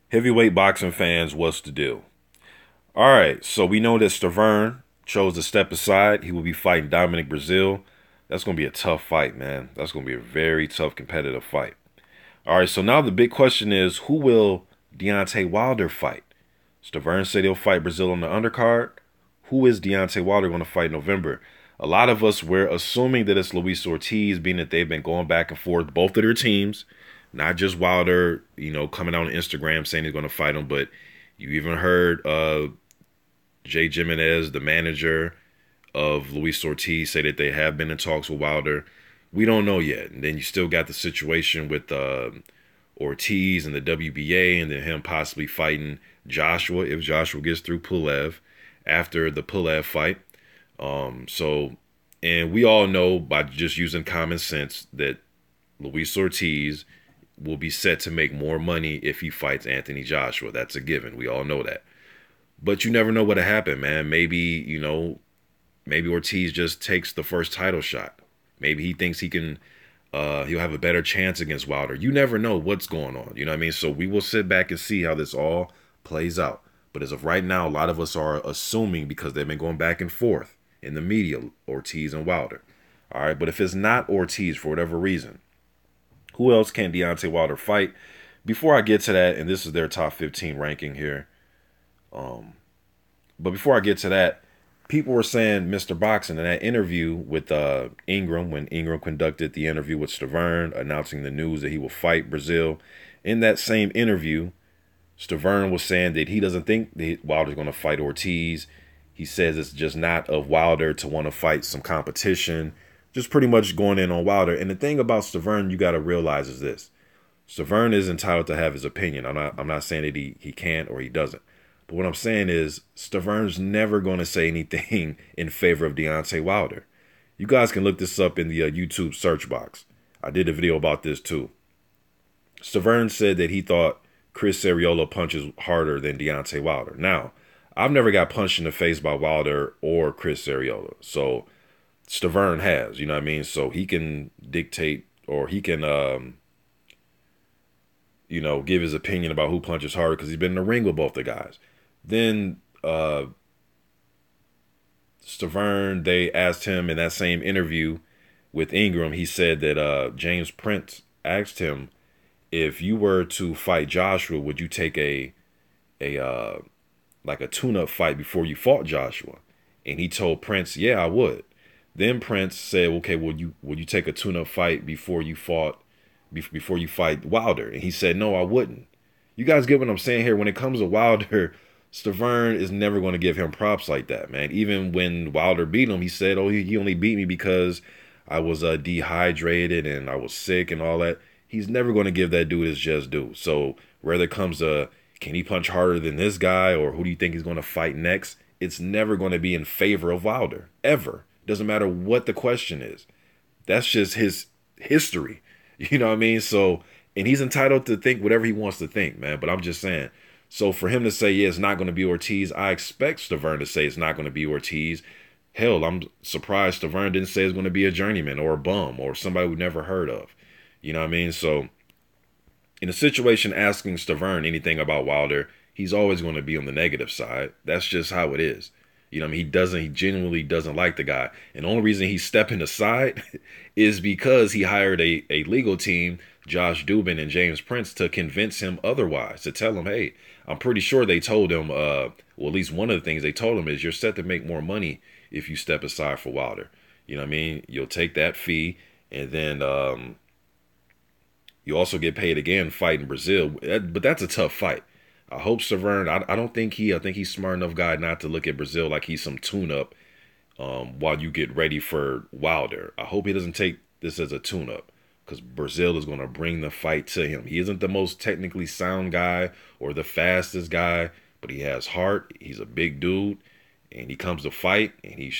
Heavyweight boxing fans, what's the deal? All right, so we know that Stiverne chose to step aside. He will be fighting Dominic Brazil. That's going to be a tough fight, man. That's going to be a very tough competitive fight. All right, so now the big question is, who will Deontay Wilder fight? Stiverne said he'll fight Brazil on the undercard. Who is Deontay Wilder going to fight in November? A lot of us were assuming that it's Luis Ortiz, being that they've been going back and forth, both of their teams, not just Wilder, coming out on Instagram saying he's going to fight him, but you even heard Jay Jimenez, the manager of Luis Ortiz, say that they have been in talks with Wilder. We don't know yet. And then you still got the situation with Ortiz and the WBA, and then him possibly fighting Joshua if Joshua gets through Pulev after the Pulev fight. And we all know by just using common sense that Luis Ortiz will be set to make more money if he fights Anthony Joshua. That's a given. We all know that. But you never know what'll happen, man. Maybe Ortiz just takes the first title shot. Maybe he thinks he'll have a better chance against Wilder. You never know what's going on. You know what I mean? So we will sit back and see how this all plays out. But as of right now, a lot of us are assuming, because they've been going back and forth in the media, Ortiz and Wilder. All right, but if it's not Ortiz for whatever reason, who else can Deontay Wilder fight? Before I get to that, and this is their top 15 ranking here, but before I get to that, people were saying Mr. Boxing in that interview with Ingram, when Ingram conducted the interview with Stiverne, announcing the news that he will fight Brazil. In that same interview, Stiverne was saying that he doesn't think that Wilder's going to fight Ortiz. He says it's just not of Wilder to want to fight some competition, just pretty much going in on Wilder. And the thing about Stiverne you got to realize is this. Stiverne is entitled to have his opinion. I'm not saying that he can't or he doesn't. But what I'm saying is Stiverne's never going to say anything in favor of Deontay Wilder. You guys can look this up in the YouTube search box. I did a video about this too. Stiverne said that he thought Chris Arreola punches harder than Deontay Wilder. Now, I've never got punched in the face by Wilder or Chris Arreola. So Stiverne has, you know what I mean? So he can dictate, or he can, give his opinion about who punches harder because he's been in the ring with both the guys. Then Stiverne, they asked him in that same interview with Ingram, he said that James Prince asked him, if you were to fight Joshua, would you take a tune-up fight before you fought Joshua? And he told Prince, yeah, I would. Then Prince said, okay, would you take a tune-up fight before you fight Wilder? And he said, no, I wouldn't. You guys get what I'm saying here? When it comes to Wilder, Stiverne is never going to give him props like that, man. Even when Wilder beat him, he said, oh, he only beat me because I was dehydrated and I was sick and all that. He's never going to give that dude his just due. So whether it comes to, can he punch harder than this guy, or who do you think he's going to fight next, it's never going to be in favor of Wilder, ever. Doesn't matter what the question is. That's just his history. You know what I mean? So, and he's entitled to think whatever he wants to think, man. But I'm just saying. So for him to say, yeah, it's not going to be Ortiz, I expect Stiverne to say it's not going to be Ortiz. Hell, I'm surprised Stiverne didn't say it's going to be a journeyman or a bum or somebody we never heard of. You know what I mean? So in a situation asking Stiverne anything about Wilder, he's always going to be on the negative side. That's just how it is. You know what I mean? He genuinely doesn't like the guy. And the only reason he's stepping aside is because he hired a legal team, Josh Dubin and James Prince, to convince him otherwise, to tell him, hey, I'm pretty sure they told him, well, at least one of the things they told him is you're set to make more money if you step aside for Wilder. You know what I mean? You'll take that fee, and then you also get paid again fighting Brazil. But that's a tough fight. I hope Stiverne, I think he's smart enough guy not to look at Brazil like he's some tune-up while you get ready for Wilder. I hope he doesn't take this as a tune-up, because Brazil is going to bring the fight to him. He isn't the most technically sound guy or the fastest guy, but he has heart. He's a big dude, and he comes to fight, and he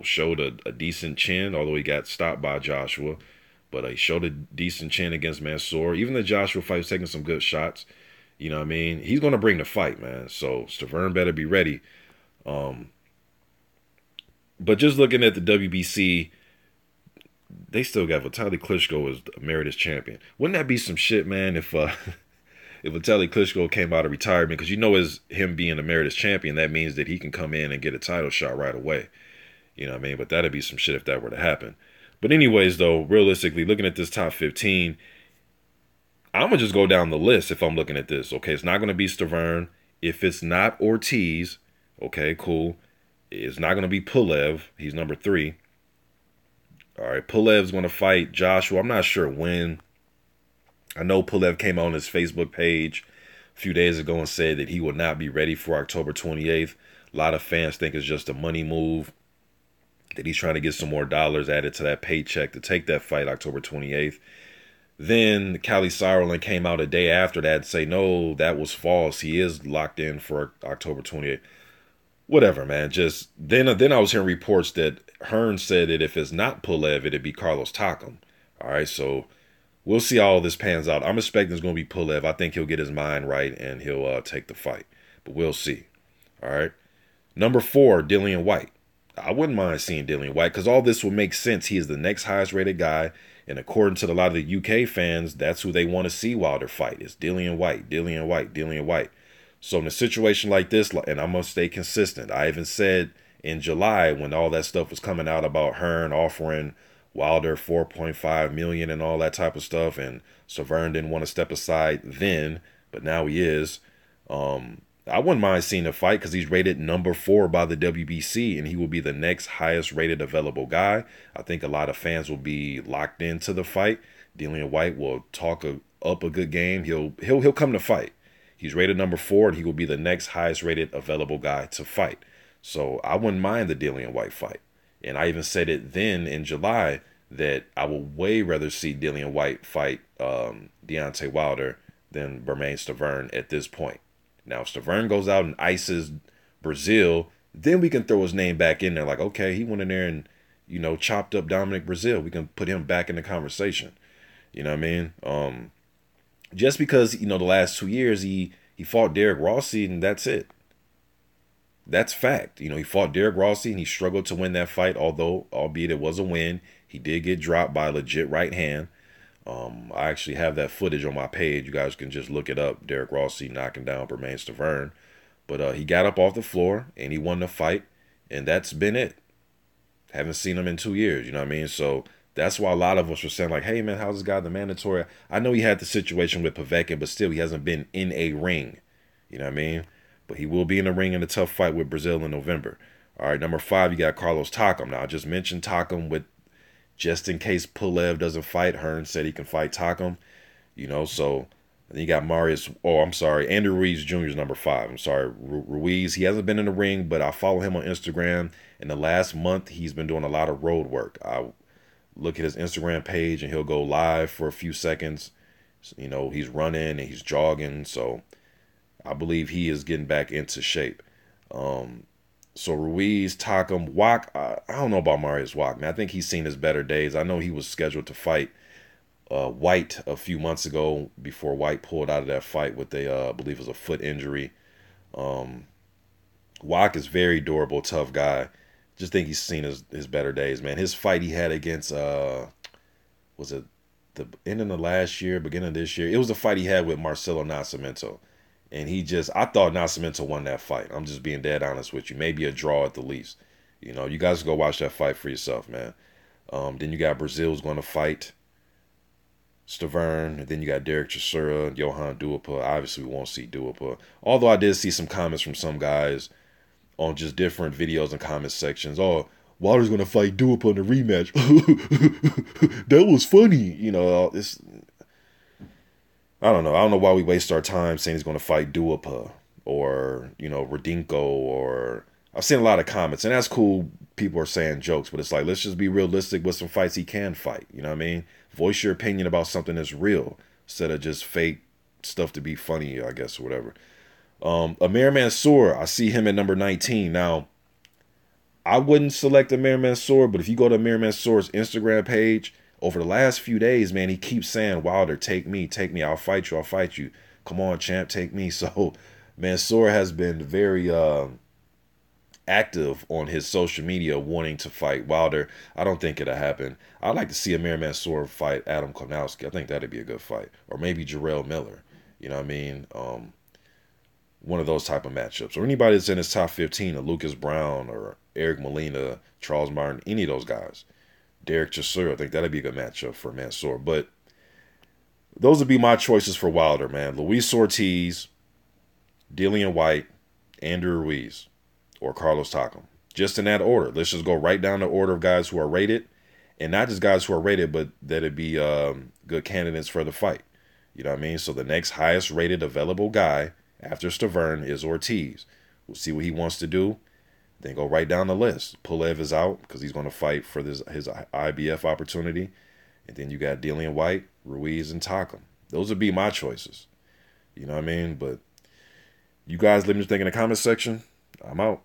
showed a decent chin, although he got stopped by Joshua. But he showed a decent chin against Mansoor. Even the Joshua fight was taking some good shots. You know what I mean? He's going to bring the fight, man. So Stiverne better be ready. But just looking at the WBC, they still got Vitaly Klitschko as emeritus champion. Wouldn't that be some shit, man, if if Vitaly Klitschko came out of retirement, because you know, as him being emeritus champion, that means that he can come in and get a title shot right away. You know what I mean? But that'd be some shit if that were to happen. But anyways, though, realistically, looking at this top 15, I'm gonna just go down the list if I'm looking at this. Okay, it's not gonna be Stiverne. If it's not Ortiz, okay, cool. It's not gonna be Pulev. He's number 3. All right, Pulev's gonna fight Joshua. I'm not sure when. I know Pulev came on his Facebook page a few days ago and said that he would not be ready for October 28th. A lot of fans think it's just a money move, that he's trying to get some more dollars added to that paycheck to take that fight October 28th. Then Callie Sauerland came out a day after that and say, no, that was false. He is locked in for October 28th. Whatever, man. Just then I was hearing reports that Hearn said that if it's not Pulev, it'd be Carlos Takam. All right, so we'll see how all this pans out. I'm expecting it's going to be Pulev. I think he'll get his mind right and he'll take the fight. But we'll see. All right. Number 4, Dillian White. I wouldn't mind seeing Dillian White because all this will make sense. He is the next highest rated guy. And according to a lot of the UK fans, that's who they want to see Wilder fight. It's Dillian White, Dillian White, Dillian White. So in a situation like this, and I'm going to stay consistent. I even said in July when all that stuff was coming out about Hearn offering Wilder $4.5 million and all that type of stuff. And Stiverne didn't want to step aside then, but now he is. I wouldn't mind seeing a fight because he's rated number 4 by the WBC and he will be the next highest rated available guy. I think a lot of fans will be locked into the fight. Dillian White will talk up a good game. He'll come to fight. He's rated number 4 and he will be the next highest rated available guy to fight. So I wouldn't mind the Dillian White fight. And I even said it then in July that I would way rather see Dillian White fight Deontay Wilder than Bermane Stiverne at this point. Now, if Stiverne goes out and ices Brazil, then we can throw his name back in there. Like, okay, he went in there and, chopped up Dominic Brazil. We can put him back in the conversation. You know what I mean? Just because, the last 2 years he fought Derek Rossi and that's it. That's fact. He fought Derek Rossi and he struggled to win that fight, albeit it was a win. He did get dropped by a legit right hand. I actually have that footage on my page. You guys can just look it up. Derek Rossi knocking down Bermane Stiverne. But he got up off the floor and he won the fight. And that's been it. Haven't seen him in 2 years. You know what I mean? So that's why a lot of us were saying like, hey, man, how's this guy the mandatory? I know he had the situation with Povetkin, but still he hasn't been in a ring. You know what I mean? But he will be in the ring in a tough fight with Brazil in November. All right, number 5, you got Carlos Takam. Now, I just mentioned Takam with just in case Pulev doesn't fight. Hearn said he can fight Takam, so and you got Andrew Ruiz Jr. is number 5. I'm sorry, Ruiz. He hasn't been in the ring, but I follow him on Instagram. In the last month, he's been doing a lot of road work. I look at his Instagram page, and he'll go live for a few seconds. He's running and he's jogging, so I believe he is getting back into shape. So Ruiz, Takam, Wach, I don't know about Marius Wach, man. I think he's seen his better days. I know he was scheduled to fight White a few months ago before White pulled out of that fight with I believe it was a foot injury. Wach is very durable, tough guy. Just think he's seen his better days, man. His fight he had against, was it the end of the last year, beginning of this year? It was a fight he had with Marcelo Nascimento. And I thought Nascimento won that fight. I'm just being dead honest with you. Maybe a draw at the least. You guys go watch that fight for yourself, man. Then you got Brazil's going to fight Stiverne. And then you got Derek Chisora, Johan Duhaupas. Obviously, we won't see Duhaupas. Although I did see some comments from some guys on just different videos and comment sections. Oh, Wilder's going to fight Duhaupas in the rematch. That was funny. I don't know. I don't know why we waste our time saying he's going to fight Duhaupas or, Radinko or... I've seen a lot of comments, and that's cool. People are saying jokes, but it's like, let's just be realistic with some fights he can fight. You know what I mean? Voice your opinion about something that's real instead of just fake stuff to be funny, I guess, or whatever. Amir Mansour, I see him at number 19. Now, I wouldn't select Amir Mansour, but if you go to Amir Mansour's Instagram page... Over the last few days, man, he keeps saying, Wilder, take me, I'll fight you. Come on, champ, take me. So Mansour has been very active on his social media wanting to fight Wilder. I don't think it'll happen. I'd like to see Amir Mansour fight Adam Konowski. I think that'd be a good fight. Or maybe Jarrell Miller. You know what I mean? One of those type of matchups. Or anybody that's in his top 15, a Lucas Brown or Eric Molina, Charles Martin, any of those guys. Derek Chisora, I think that'd be a good matchup for Mansoor. But those would be my choices for Wilder, man. Luis Ortiz, Dillian White, Andrew Ruiz, or Carlos Takam. Just in that order. Let's just go right down the order of guys who are rated. And not just guys who are rated, but that'd be good candidates for the fight. You know what I mean? So the next highest rated available guy after Stiverne is Ortiz. We'll see what he wants to do. Then go right down the list. Pulev is out because he's going to fight for his IBF opportunity. And then you got Dillian White, Ruiz, and Takam. Those would be my choices. You know what I mean? But you guys let me think in the comment section. I'm out.